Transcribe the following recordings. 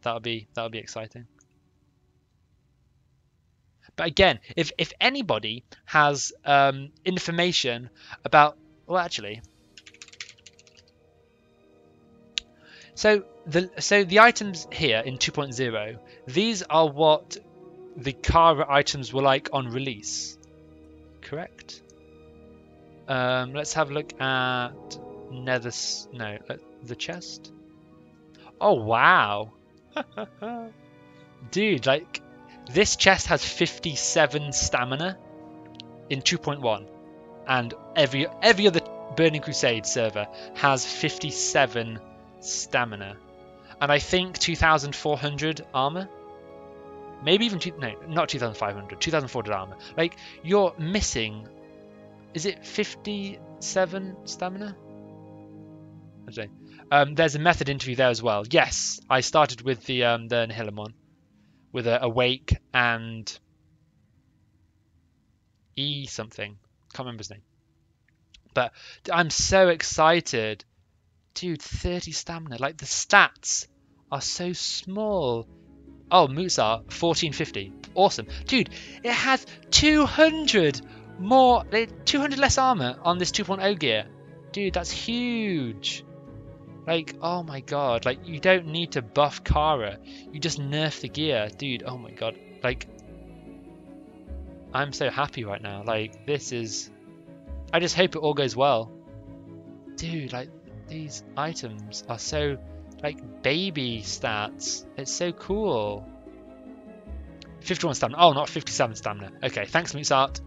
That'll be exciting. But again, if anybody has information about, well, actually, so the items here in 2.0, these are what the Kara items were like on release, correct? Let's have a look at the chest. Oh wow, dude! Like this chest has 57 stamina in 2.1, and every other Burning Crusade server has 57 stamina, and I think 2,400 armor. Maybe even not 2,500, 2,400 armor. Like you're missing. Is it 57 stamina? I don't know. There's a method interview there as well. Yes, I started with the Nihilum one, with a Awake and E something. Can't remember his name. But I'm so excited, dude. 30 stamina. Like the stats are so small. Oh, Mutsar 1450. Awesome, dude. It has 200 more, 200 less armor on this 2.0 gear, dude. That's huge. Like, oh my god, like you don't need to buff Kara, you just nerf the gear, dude. Oh my god, like I'm so happy right now. Like this is, I just hope it all goes well, dude. Like these items are so like baby stats. It's so cool. 51 stamina. Oh, not 57 stamina. Okay, thanks Mutsart.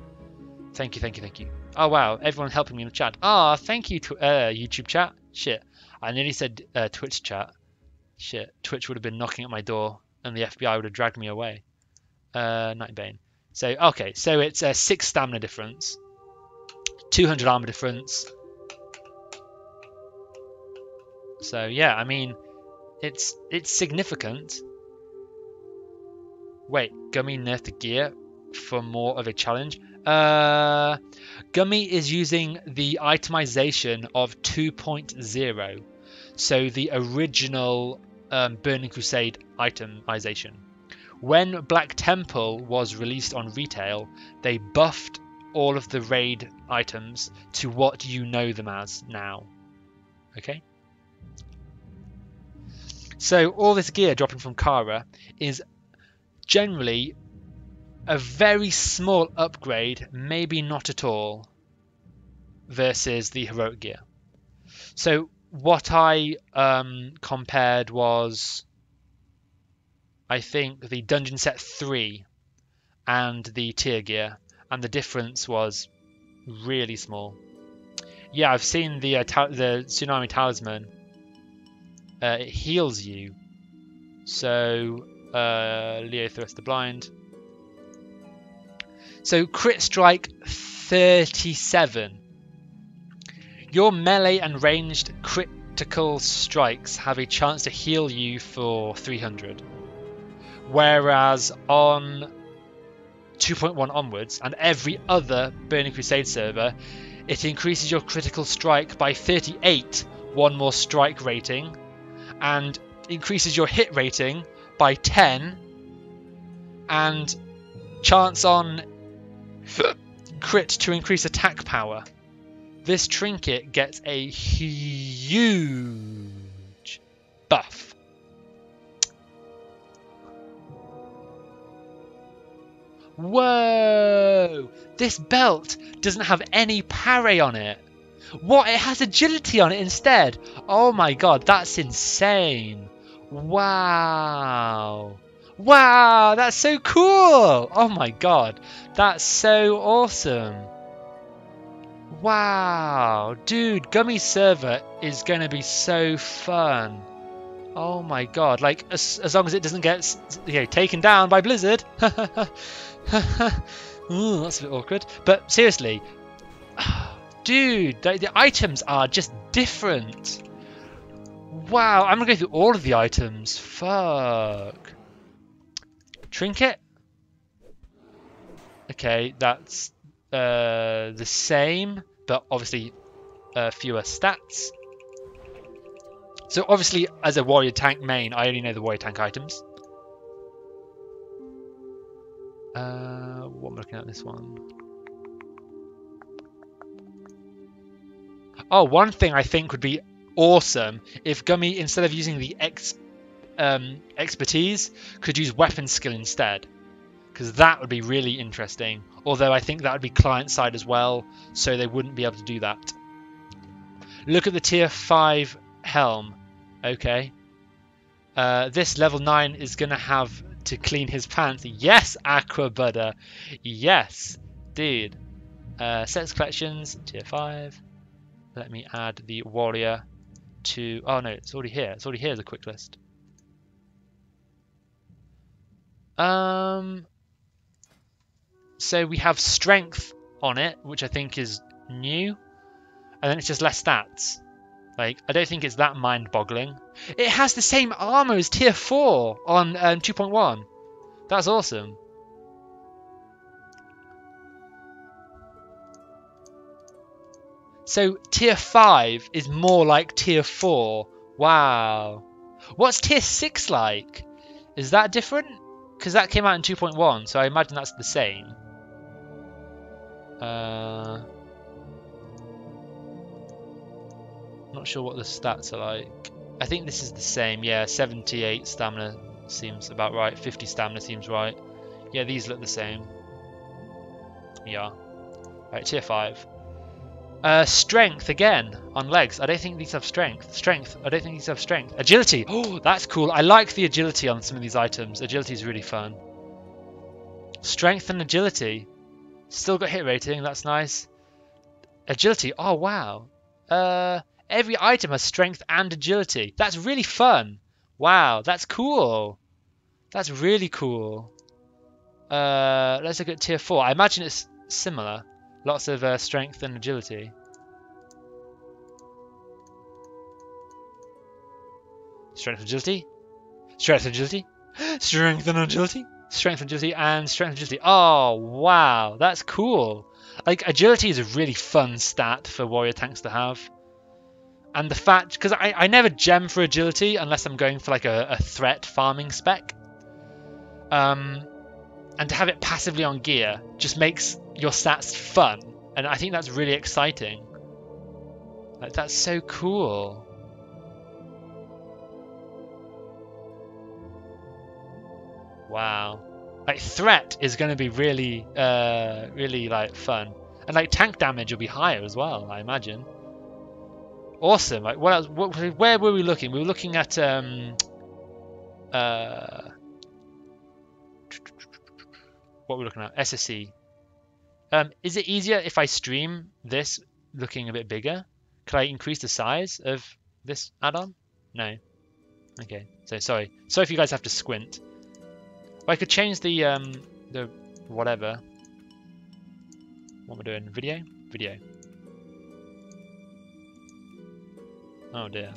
Thank you. Oh wow, everyone helping me in the chat. Ah, thank you to YouTube chat. Shit, I nearly said Twitch chat. Shit, Twitch would have been knocking at my door and the FBI would have dragged me away. Nightbane. So okay, so it's a 6 stamina difference, 200 armor difference. So yeah, I mean, it's significant. Wait, Gummy nerfed the gear for more of a challenge. Gummy is using the itemization of 2.0, so the original Burning Crusade itemization. When Black Temple was released on retail, they buffed all of the raid items to what you know them as now. Okay? So all this gear dropping from Kara is generally a very small upgrade, maybe not at all, versus the heroic gear. So what I compared was, I think, the Dungeon Set 3 and the tier gear, and the difference was really small. Yeah, I've seen the Tsunami Talisman. It heals you. So Leo Thrust the Blind. So crit strike 37. Your melee and ranged critical strikes have a chance to heal you for 300. Whereas on 2.1 onwards and every other Burning Crusade server, it increases your critical strike by 38, one more strike rating, and increases your hit rating by 10, and chance on crit to increase attack power. This trinket gets a huge buff. Whoa! This belt doesn't have any parry on it. What? It has agility on it instead. Oh my god, that's insane. Wow. Wow, that's so cool. Oh my god, that's so awesome. Wow, dude, Gummy server is going to be so fun. Oh my god, like as long as it doesn't get taken down by Blizzard. Ooh, that's a bit awkward. But seriously, dude, the items are just different. Wow, I'm going to go through all of the items. Fuck. Trinket. Okay, that's the same, but obviously fewer stats. So obviously, as a warrior tank main, I only know the warrior tank items. What am I looking at this one? Oh, one thing I think would be awesome if Gummy, instead of using the expertise, could use weapon skill instead. Because that would be really interesting. Although I think that would be client side as well, so they wouldn't be able to do that. Look at the tier 5 helm. Okay. This level 9 is going to have to clean his pants. Yes, Aqua Butter. Yes, dude. Sets collections, tier 5. Let me add the warrior to... Oh no, it's already here. It's already here as a quick list. So we have strength on it, which I think is new. And then it's just less stats. Like, I don't think it's that mind-boggling. It has the same armor as tier 4 on 2.1. That's awesome. So tier 5 is more like tier 4. Wow. What's tier 6 like? Is that different? Because that came out in 2.1, so I imagine that's the same. Not sure what the stats are like. I think this is the same. Yeah, 78 stamina seems about right. 50 stamina seems right. Yeah, these look the same. Yeah. Right, tier 5. Strength again on legs. I don't think these have strength. Strength. I don't think these have strength. Agility. Oh, that's cool. I like the agility on some of these items. Agility is really fun. Strength and agility. Still got hit rating. That's nice. Agility. Oh, wow. Every item has strength and agility. That's really fun. Wow, that's cool. That's really cool. Let's look at tier 4. I imagine it's similar. Lots of strength and agility. Strength and agility. Strength and agility. Strength and agility. Strength and agility and strength and agility. Oh, wow. That's cool. Like, agility is a really fun stat for warrior tanks to have. And the fact... Because I never gem for agility unless I'm going for, like, a threat farming spec. And to have it passively on gear just makes your stats fun, and I think that's really exciting. Like, that's so cool. Wow. Like, threat is going to be really, really like fun, and like tank damage will be higher as well, I imagine. Awesome. Like, what else? Where were we looking? We were looking at what we're looking at, SSC. Is it easier if I stream this looking a bit bigger? Could I increase the size of this add-on? No. Okay. So sorry if you guys have to squint. Or I could change the whatever. What am I doing? Video. Oh dear.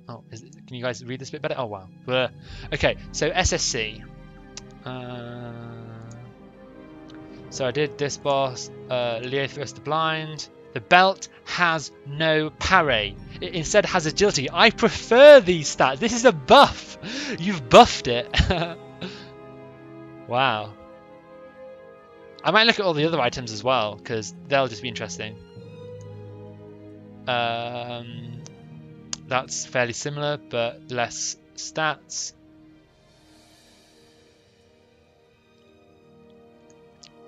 Can you guys read this a bit better? Oh wow. Bleh. Okay, so SSC. So I did this boss. Leo thrust the blind. The belt has no parry. It instead has agility. I prefer these stats. This is a buff. You've buffed it. Wow. I might look at all the other items as well, because they'll just be interesting. That's fairly similar, but less stats.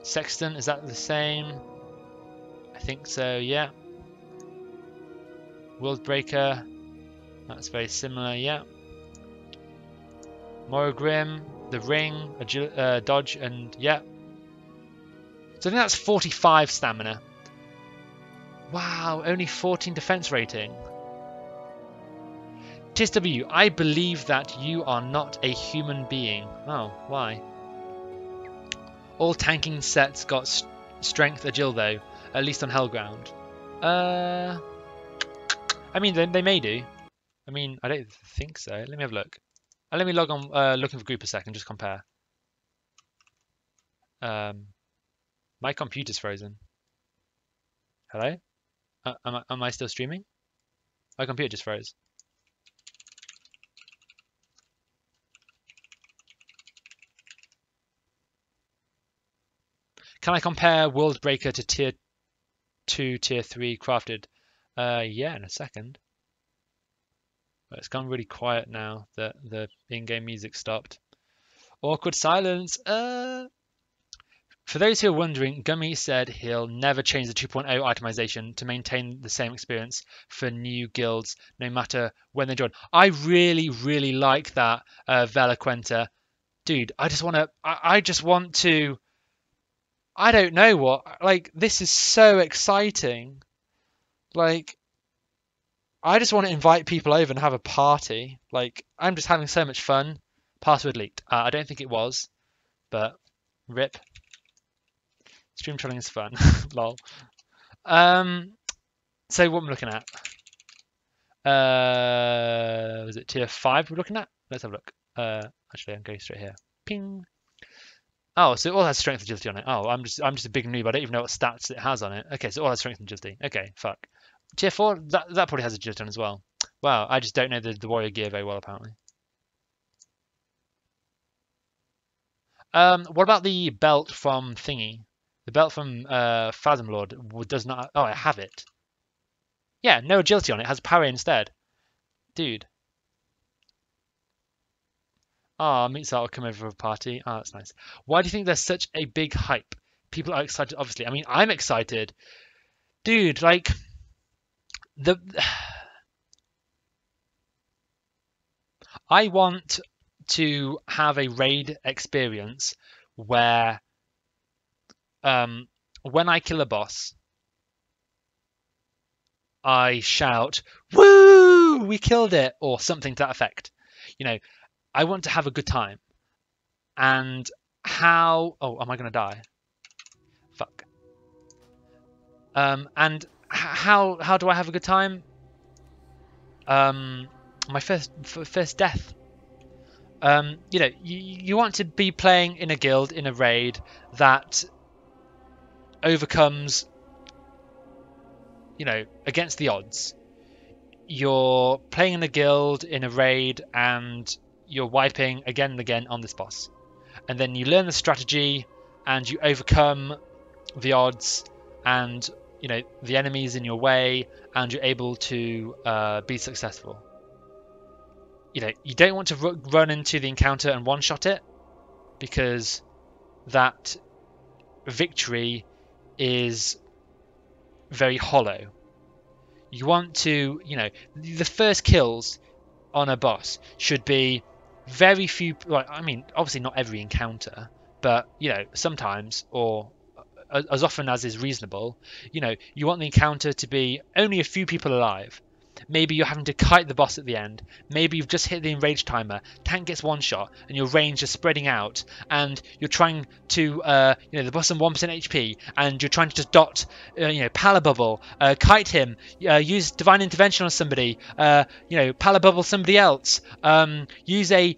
Sexton, is that the same? I think so, yeah. World Breaker, that's very similar, yeah. Morogrim, the ring, dodge, and yeah. So I think that's 45 stamina. Wow, only 14 defense rating. TSW, I believe that you are not a human being. Oh, why? All tanking sets got strength agil though, at least on Hellground. I mean, they may do. I mean, I don't think so. Let me have a look. Let me log on looking for group a sec and just compare. My computer's frozen. Hello? Am I still streaming? My computer just froze. Can I compare World Breaker to Tier 2, Tier 3 crafted? Yeah, in a second. But it's gone really quiet now that the in-game music stopped. Awkward silence. For those who are wondering, Gummy said he'll never change the 2.0 itemization to maintain the same experience for new guilds, no matter when they join. I really, really like that, Velaquenta. Dude, I just want to, I don't know what, like, this is so exciting. Like, I just want to invite people over and have a party. Like, I'm just having so much fun. Password leaked. I don't think it was, but rip. Stream trolling is fun. Lol. So what am I looking at? Was it tier 5 we're looking at? Let's have a look. Actually, I'm going straight here. Ping. Oh, so it all has strength and agility on it. Oh, I'm just a big noob. I don't even know what stats it has on it. Okay, so it all has strength and agility. Okay, fuck. Tier 4, that probably has agility on as well. Wow, I just don't know the warrior gear very well, apparently. What about the belt from Thingy? The belt from Fathom Lord does not. Oh, I have it. Yeah, no agility on it. It has parry instead. Dude. Ah, Meatsa will come over for a party. Ah, that's nice. Why do you think there's such a big hype? People are excited, obviously. I mean, I'm excited. Dude, like, the... I want to have a raid experience where when I kill a boss, I shout, "Woo! We killed it!" or something to that effect. You know, I want to have a good time. And how... Oh, am I going to die? Fuck. And how do I have a good time? My first death. You know, you want to be playing in a guild, in a raid that overcomes, you know, against the odds. You're playing in a guild, in a raid, and you're wiping again and again on this boss. And then you learn the strategy, and you overcome the odds, and, you know, the enemies in your way, and you're able to be successful. You know, you don't want to run into the encounter and one-shot it, because that victory is very hollow. You want to, you know, the first kills on a boss should be very few. Like, I mean, obviously not every encounter, but, you know, sometimes, or as often as is reasonable. You know, you want the encounter to be only a few people alive. Maybe you're having to kite the boss at the end. Maybe you've just hit the enrage timer. Tank gets one shot, and your range is spreading out, and you're trying to, you know, the boss on 1% HP, and you're trying to just dot, you know, Pala Bubble, kite him, use Divine Intervention on somebody, you know, Pala Bubble somebody else, use a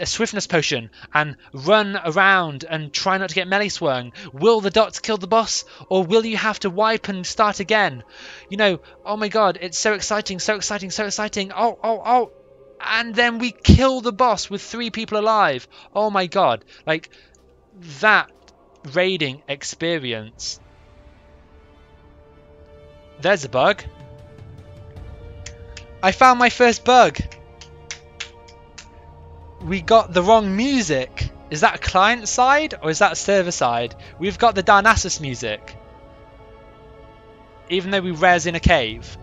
swiftness potion and run around and try not to get melee swung. Will the dots kill the boss, or will you have to wipe and start again? You know, oh my god, it's so exciting, so exciting, so exciting. Oh. And then we kill the boss with 3 people alive. Oh my god. Like, that raiding experience. There's a bug. I found my first bug. We got the wrong music. Is that client side or is that server side? We've got the Darnassus music, even though we res in a cave.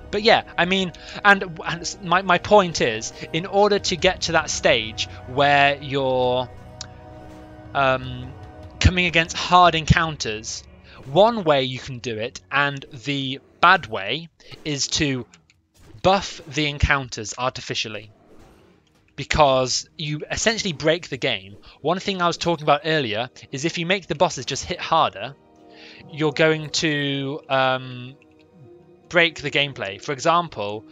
But yeah, I mean, and my point is, in order to get to that stage where you're coming against hard encounters, one way you can do it, and the bad way, is to buff the encounters artificially, because you essentially break the game. One thing I was talking about earlier is if you make the bosses just hit harder, you're going to break the gameplay. For example,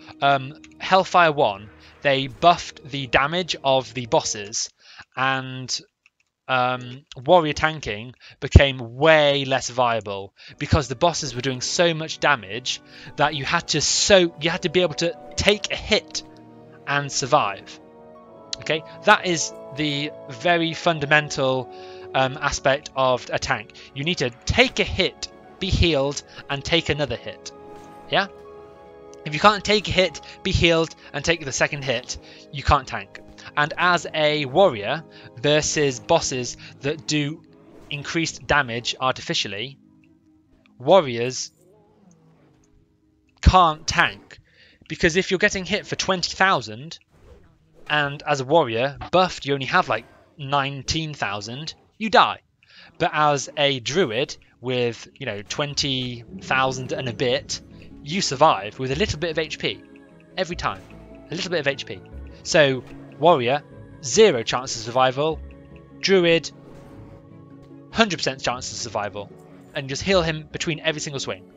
Hellfire 1, they buffed the damage of the bosses, and warrior tanking became way less viable because the bosses were doing so much damage that you had to be able to take a hit and survive. Okay, that is the very fundamental aspect of a tank. You need to take a hit, be healed, and take another hit. Yeah? If you can't take a hit, be healed, and take the second hit, you can't tank. And as a warrior versus bosses that do increased damage artificially, warriors can't tank. Because if you're getting hit for 20,000, and as a warrior, buffed, you only have like 19,000, you die. But as a druid with, 20,000 and a bit, you survive with a little bit of HP every time. A little bit of HP. So, warrior, 0 chance of survival. Druid, 100% chance of survival. And just heal him between every single swing.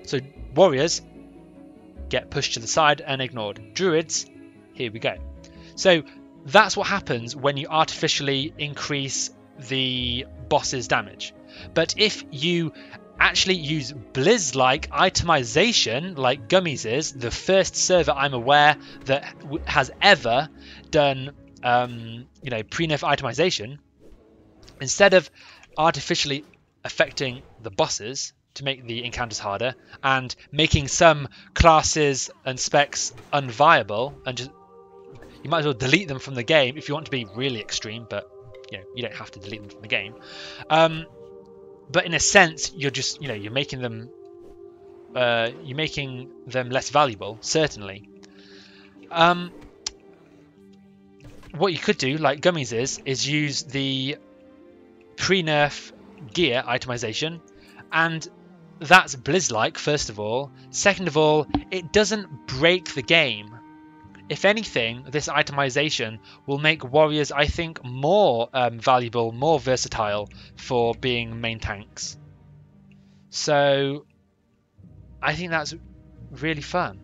So, warriors get pushed to the side and ignored. Druids, here we go. So, that's what happens when you artificially increase the boss's damage. But if you actually use Blizz-like itemization, like Gummies is, the first server I'm aware that has ever done, pre-nerf itemization, instead of artificially affecting the bosses to make the encounters harder and making some classes and specs unviable, and just you might as well delete them from the game if you want to be really extreme, but you don't have to delete them from the game. But in a sense, you're just you're making them less valuable, certainly. What you could do, like Gummies is use the pre-nerf gear itemization, and that's Blizz-like, first of all. Second of all, it doesn't break the game. If anything, this itemization will make warriors, I think, more valuable, more versatile for being main tanks. So, I think that's really fun.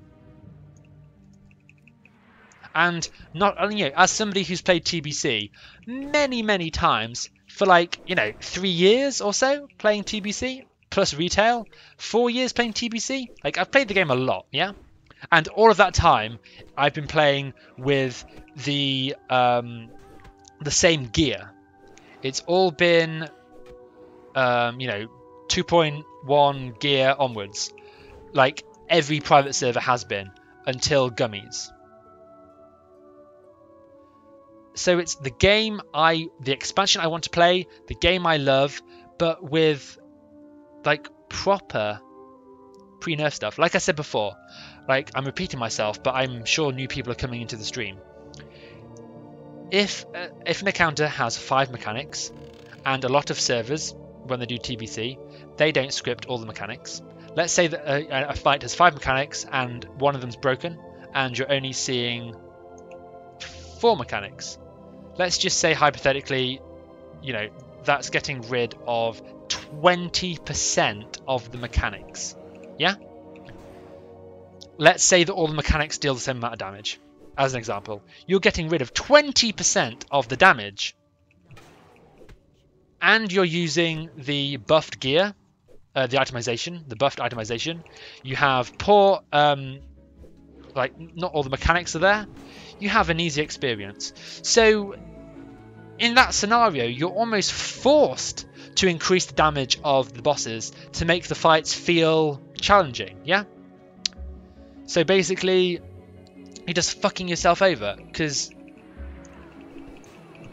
And not only, as somebody who's played TBC many times for 3 years or so playing TBC, plus retail, 4 years playing TBC, I've played the game a lot, yeah? And all of that time, I've been playing with the same gear. It's all been, 2.1 gear onwards, like every private server has been until Gummies. So it's the game the expansion I want to play, the game I love, but with proper pre-nerf stuff. Like I said before. I'm repeating myself, but I'm sure new people are coming into the stream. If an encounter has 5 mechanics, and a lot of servers, when they do TBC, they don't script all the mechanics. Let's say that a fight has 5 mechanics, and one of them's broken, and you're only seeing 4 mechanics. Let's just say, hypothetically, that's getting rid of 20% of the mechanics. Yeah? Let's say that all the mechanics deal the same amount of damage. As an example, you're getting rid of 20% of the damage. And you're using the buffed gear, the itemization, the buffed itemization. You have poor, not all the mechanics are there. You have an easy experience. So, in that scenario, you're almost forced to increase the damage of the bosses to make the fights feel challenging, yeah? So basically, you're just fucking yourself over, because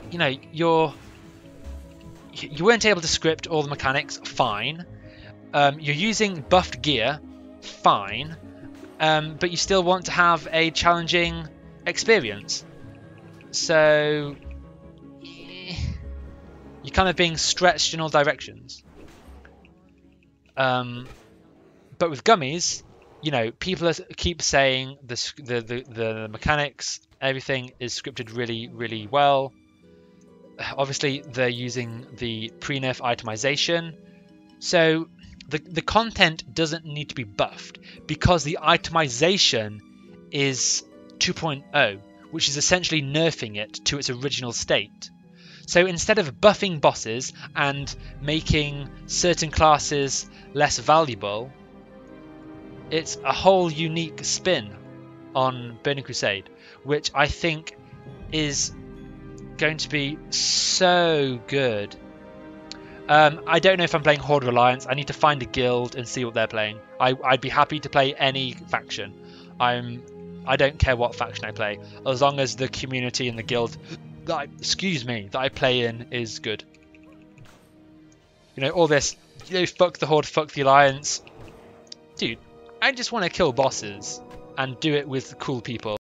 you weren't able to script all the mechanics, fine. You're using buffed gear, fine. But you still want to have a challenging experience. So you're kind of being stretched in all directions. But with Gummies, people keep saying the mechanics, everything is scripted really, really well. Obviously, they're using the pre-nerf itemization. So the content doesn't need to be buffed because the itemization is 2.0, which is essentially nerfing it to its original state. So instead of buffing bosses and making certain classes less valuable, it's a whole unique spin on Burning Crusade, which I think is going to be so good. I don't know if I'm playing Horde or Alliance. I need to find a guild and see what they're playing. I'd be happy to play any faction. I don't care what faction I play, as long as the community and the guild that I play in is good. You know, all this, you know, fuck the Horde, fuck the Alliance. Dude, I just want to kill bosses and do it with cool people.